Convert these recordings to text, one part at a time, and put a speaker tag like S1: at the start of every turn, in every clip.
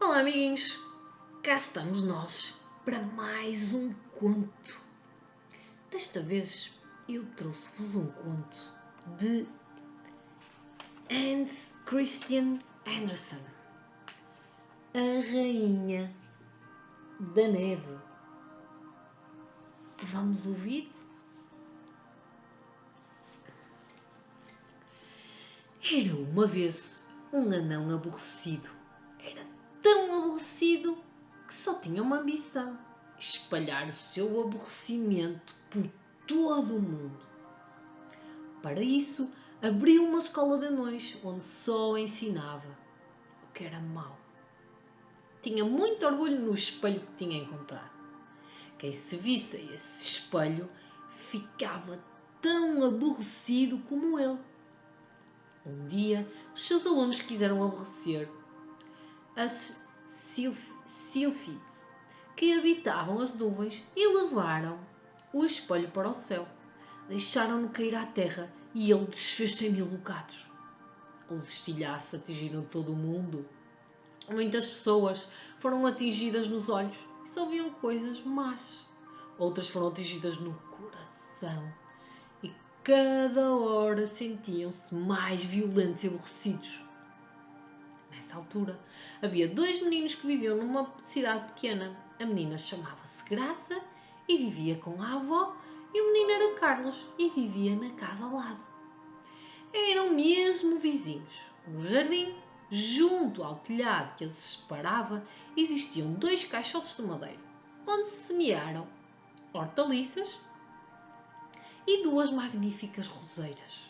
S1: Olá, amiguinhos! Cá estamos nós para mais um conto. Desta vez eu trouxe-vos um conto de Hans Christian Andersen, A Rainha da Neve. Vamos ouvir? Era uma vez um anão aborrecido. Era tão aborrecido que só tinha uma ambição: espalhar o seu aborrecimento por todo o mundo. Para isso, abriu uma escola de anões onde só ensinava o que era mau. Tinha muito orgulho no espelho que tinha encontrado. Quem se visse a esse espelho ficava tão aborrecido como ele. Um dia, os seus alunos quiseram aborrecer as sílfides que habitavam as nuvens e levaram o espelho para o céu. Deixaram-no cair à terra e ele desfez-se em 1000 bocados. Os estilhaços atingiram todo o mundo. Muitas pessoas foram atingidas nos olhos e só viam coisas más. Outras foram atingidas no coração e cada hora sentiam-se mais violentos e aborrecidos. Nessa altura, havia 2 meninos que viviam numa cidade pequena. A menina chamava-se Graça e vivia com a avó, e o menino era Carlos e vivia na casa ao lado. Eram mesmo vizinhos. No jardim, junto ao telhado que os separava, existiam 2 caixotes de madeira, onde se semearam hortaliças e 2 magníficas roseiras.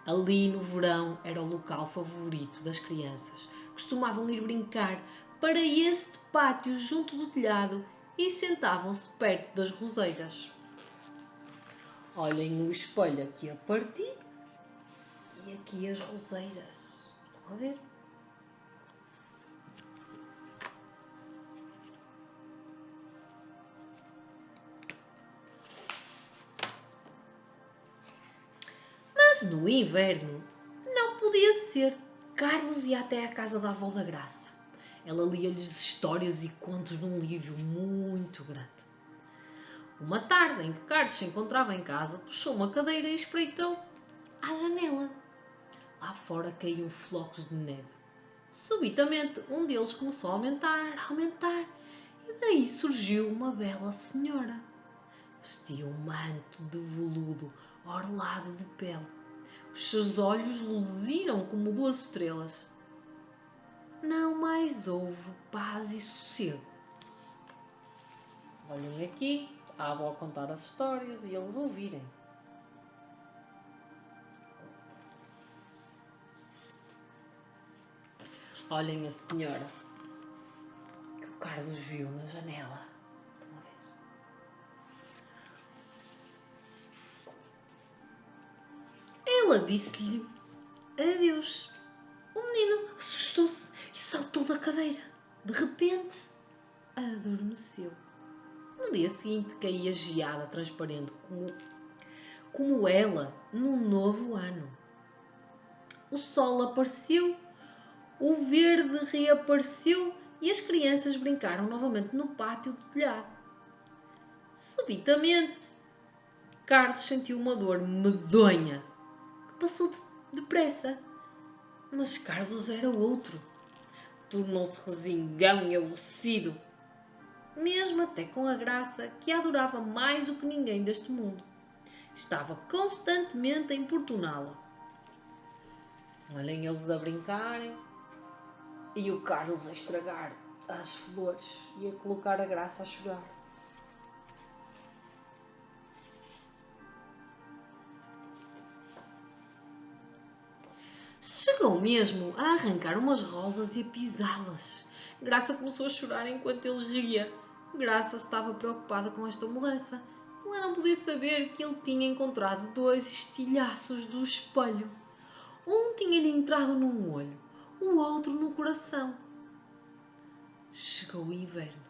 S1: Ali no verão era o local favorito das crianças. Costumavam ir brincar para este pátio junto do telhado e sentavam-se perto das roseiras. Olhem o espelho aqui a partir e aqui as roseiras. Estão a ver? Mas no inverno não podia ser. Carlos ia até à casa da avó da Graça. Ela lia-lhes histórias e contos num livro muito grande. Uma tarde em que Carlos se encontrava em casa, puxou uma cadeira e espreitou à janela. Lá fora caíam flocos de neve. Subitamente, um deles começou a aumentar, e daí surgiu uma bela senhora. Vestia um manto de veludo orlado de pele. Os seus olhos luziram como 2 estrelas. Não mais houve paz e sossego. Olhem aqui, a avó a contar as histórias e eles ouvirem. Olhem a senhora que o Carlos viu na janela. Estão a ver? Ela disse-lhe adeus. O menino assustou-se e saltou da cadeira. De repente, adormeceu. No dia seguinte caía geada transparente como ela num novo ano. O sol apareceu, o verde reapareceu e as crianças brincaram novamente no pátio do telhado. Subitamente, Carlos sentiu uma dor medonha que passou depressa. Mas Carlos era outro. Tornou-se resingão e aborrecido, mesmo até com a Graça, que a adorava mais do que ninguém deste mundo. Estava constantemente a importuná-la. Olhem eles a brincarem e o Carlos a estragar as flores e a colocar a Graça a chorar. Chegou mesmo a arrancar umas rosas e a pisá-las. Graça começou a chorar enquanto ele ria. Graça estava preocupada com esta mudança. Ela não podia saber que ele tinha encontrado 2 estilhaços do espelho. Um tinha-lhe entrado num olho, o outro no coração. Chegou o inverno.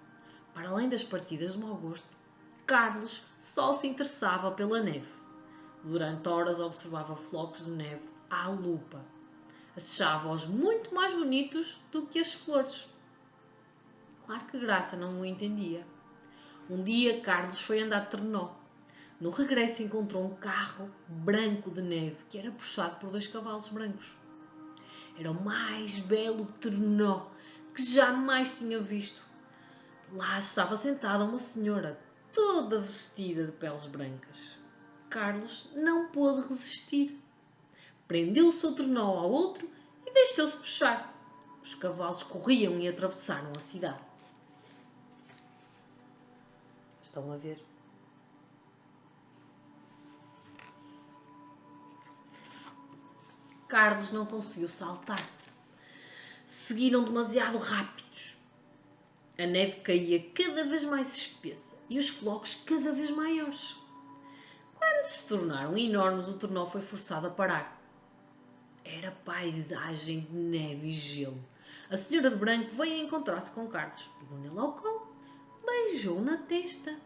S1: Para além das partidas de mau gosto, Carlos só se interessava pela neve. Durante horas observava flocos de neve à lupa. Achava-os muito mais bonitos do que as flores. Claro que Graça não o entendia. Um dia, Carlos foi andar de trenó. No regresso encontrou um carro branco de neve que era puxado por 2 cavalos brancos. Era o mais belo trenó que jamais tinha visto. Lá estava sentada uma senhora, toda vestida de peles brancas. Carlos não pôde resistir. Prendeu o seu trenó ao outro e deixou-se puxar. Os cavalos corriam e atravessaram a cidade. Estão a ver? Carlos não conseguiu saltar. Seguiram demasiado rápidos. A neve caía cada vez mais espessa e os flocos cada vez maiores. Quando se tornaram enormes, o trenó foi forçado a parar. Era paisagem de neve e gelo. A senhora de branco veio encontrar-se com Carlos. Pegou nele ao colo, beijou na testa.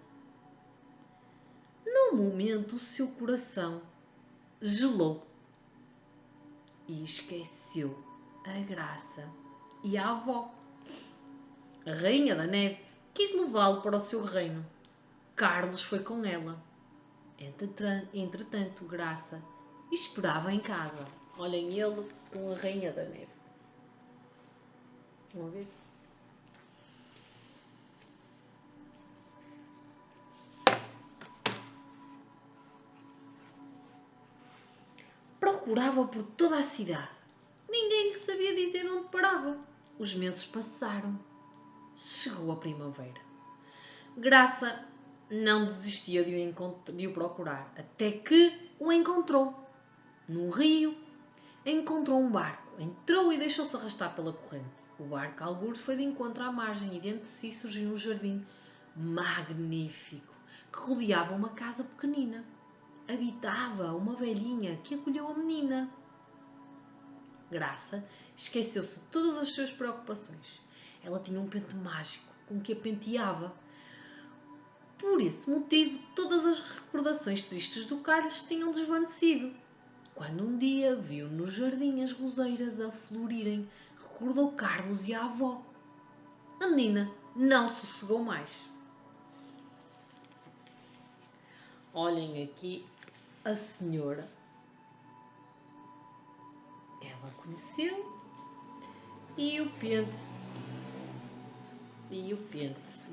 S1: No momento, o seu coração gelou e esqueceu a Graça e a avó. A rainha da neve quis levá-lo para o seu reino. Carlos foi com ela. Entretanto, Graça esperava em casa. Olhem ele com a rainha da neve. Vão ver? Procurava por toda a cidade. Ninguém lhe sabia dizer onde parava. Os meses passaram. Chegou a primavera. Graça não desistia de o procurar, até que o encontrou. No rio, encontrou um barco. Entrou e deixou-se arrastar pela corrente. O barco, algures, foi de encontro à margem e diante de si surgiu um jardim magnífico que rodeava uma casa pequenina. Habitava uma velhinha que acolheu a menina. Graça esqueceu-se de todas as suas preocupações. Ela tinha um pente mágico com que a penteava. Por esse motivo, todas as recordações tristes do Carlos tinham desvanecido. Quando um dia viu no jardim as roseiras a florirem, recordou Carlos e a avó. A menina não sossegou mais. Olhem aqui a senhora. Ela conheceu e o pente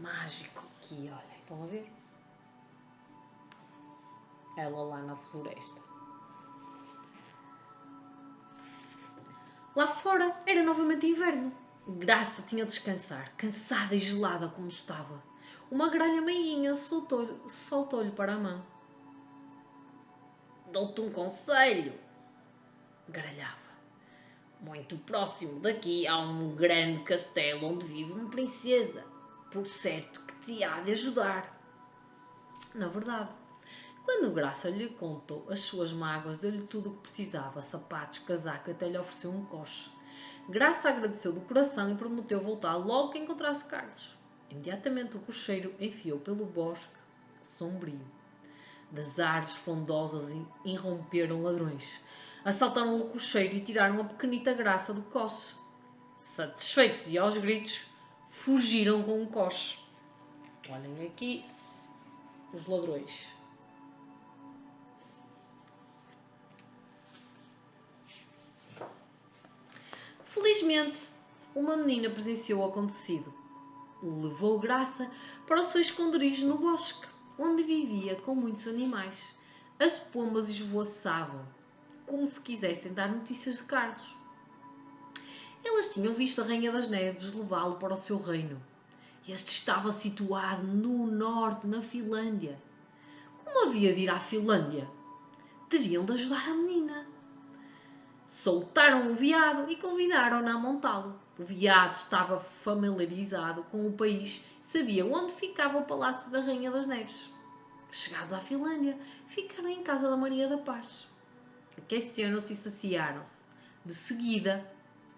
S1: mágico aqui, olha, estão a ver? Ela lá na floresta. Lá fora era novamente inverno. Graça tinha de descansar, cansada e gelada como estava. Uma gralha meiguinha soltou-lhe para a mão. Dou-te um conselho, gralhava. Muito próximo daqui há um grande castelo onde vive uma princesa. Por certo que te há de ajudar. Na verdade, quando Graça lhe contou as suas mágoas, deu-lhe tudo o que precisava, sapatos, casaco, até lhe ofereceu um coche. Graça agradeceu do coração e prometeu voltar logo que encontrasse Carlos. Imediatamente o cocheiro enfiou pelo bosque sombrio. Das árvores frondosas irromperam ladrões. Assaltaram o cocheiro e tiraram a pequenita Graça do coche. Satisfeitos e aos gritos, fugiram com o coche. Olhem aqui os ladrões. Felizmente, uma menina presenciou o acontecido. Levou Graça para o seu esconderijo no bosque, onde vivia com muitos animais. As pombas esvoaçavam, como se quisessem dar notícias de Carlos. Elas tinham visto a Rainha das Neves levá-lo para o seu reino. Este estava situado no norte, na Finlândia. Como havia de ir à Finlândia? Teriam de ajudar a menina. Soltaram o veado e convidaram-na a montá-lo. O veado estava familiarizado com o país, sabia onde ficava o palácio da Rainha das Neves. Chegados à Finlândia, ficaram em casa da Maria da Paz. Aqueceram-se e saciaram-se. De seguida,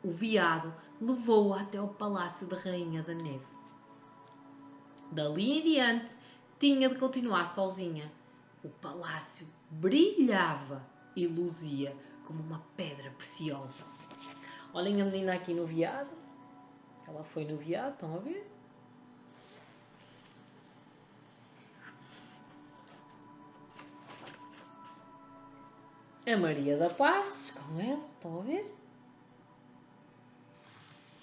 S1: o veado levou-a até ao palácio da Rainha da Neve. Dali em diante, tinha de continuar sozinha. O palácio brilhava e luzia como uma pedra preciosa. Olhem a menina aqui no veado. Ela foi no veado, estão a ver? A Maria da Paz com ele, estão a ver?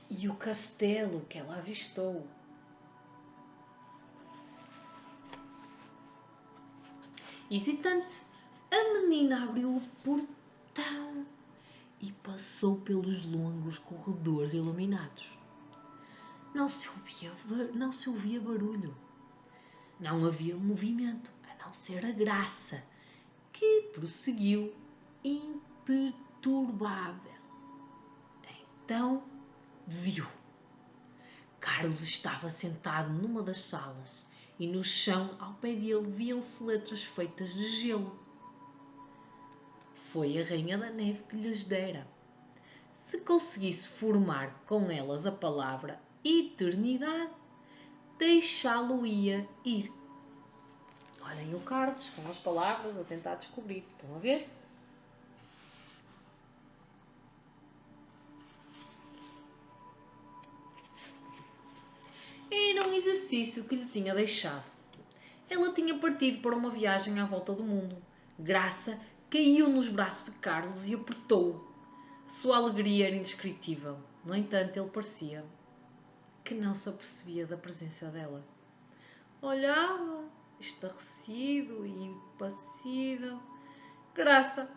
S1: E o castelo que ela avistou. Hesitante, a menina abriu o portão e passou pelos longos corredores iluminados. Não se ouvia barulho. Não havia movimento, a não ser a Graça, que prosseguiu imperturbável. Então viu. Carlos estava sentado numa das salas e no chão ao pé dele viam-se letras feitas de gelo. Foi a Rainha da Neve que lhes dera. Se conseguisse formar com elas a palavra eternidade, deixá-lo-ia ir. Olhem o Carlos com as palavras a tentar descobrir. Estão a ver? Era um exercício que lhe tinha deixado. Ela tinha partido para uma viagem à volta do mundo. Graça caiu nos braços de Carlos e apertou-o. A sua alegria era indescritível. No entanto, ele parecia que não se apercebia da presença dela. Olhava, estarrecido e impassível. Graça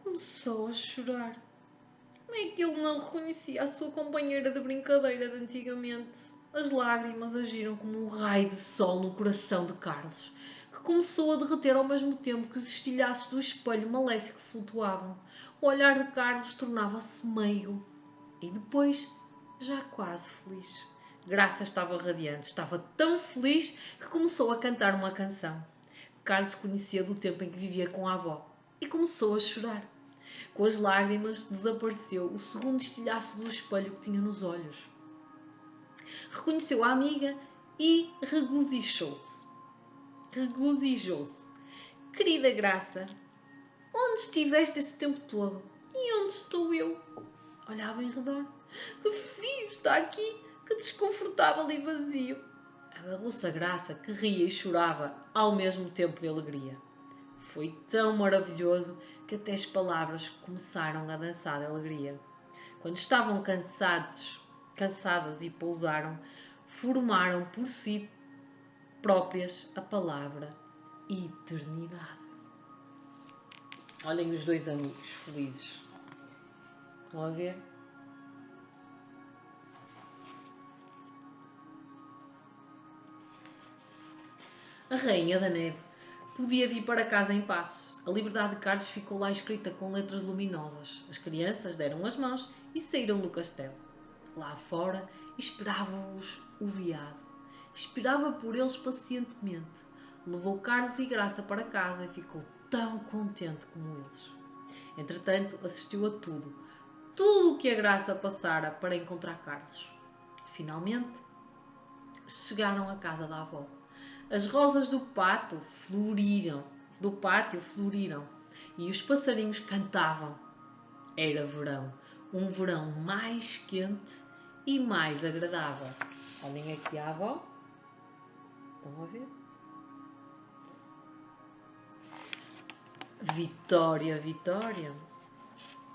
S1: começou a chorar. Como é que ele não reconhecia a sua companheira de brincadeira de antigamente? As lágrimas agiram como um raio de sol no coração de Carlos, que começou a derreter ao mesmo tempo que os estilhaços do espelho maléfico flutuavam. O olhar de Carlos tornava-se meigo e depois já quase feliz. Graça estava radiante, estava tão feliz que começou a cantar uma canção. Carlos conhecia do tempo em que vivia com a avó e começou a chorar. Com as lágrimas desapareceu o segundo estilhaço do espelho que tinha nos olhos. Reconheceu a amiga e regozijou-se. Querida Graça, onde estiveste este tempo todo? E onde estou eu? Olhava em redor. Que frio está aqui, que desconfortável e vazio. Agarrou-se a Graça, que ria e chorava ao mesmo tempo de alegria. Foi tão maravilhoso que até as palavras começaram a dançar de alegria. Quando estavam cansadas e pousaram, formaram por si próprias a palavra eternidade. Olhem os dois amigos felizes. Estão a ver? A Rainha da Neve podia vir para casa em paz. A liberdade de Carlos ficou lá escrita com letras luminosas. As crianças deram as mãos e saíram do castelo. Lá fora esperava-os o veado. Esperava por eles pacientemente. Levou Carlos e Graça para casa e ficou tão contente como eles. Entretanto, assistiu a tudo o que a Graça passara para encontrar Carlos. Finalmente, chegaram à casa da avó. As rosas do pátio floriram e os passarinhos cantavam. Era verão, um verão mais quente e mais agradável. Olhem aqui a avó. Estão a ver? Vitória, Vitória.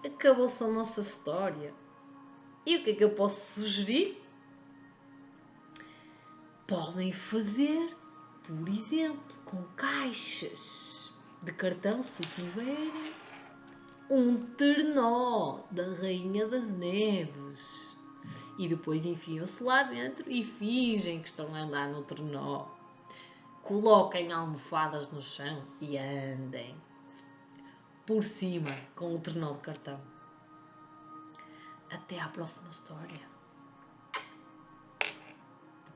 S1: Acabou-se a nossa história. E o que é que eu posso sugerir? Podem fazer, por exemplo, com caixas de cartão, se tiverem, um trenó da Rainha das Neves. E depois enfiam-se lá dentro e fingem que estão a andar no trenó. Coloquem almofadas no chão e andem por cima com o trenó de cartão. Até à próxima história.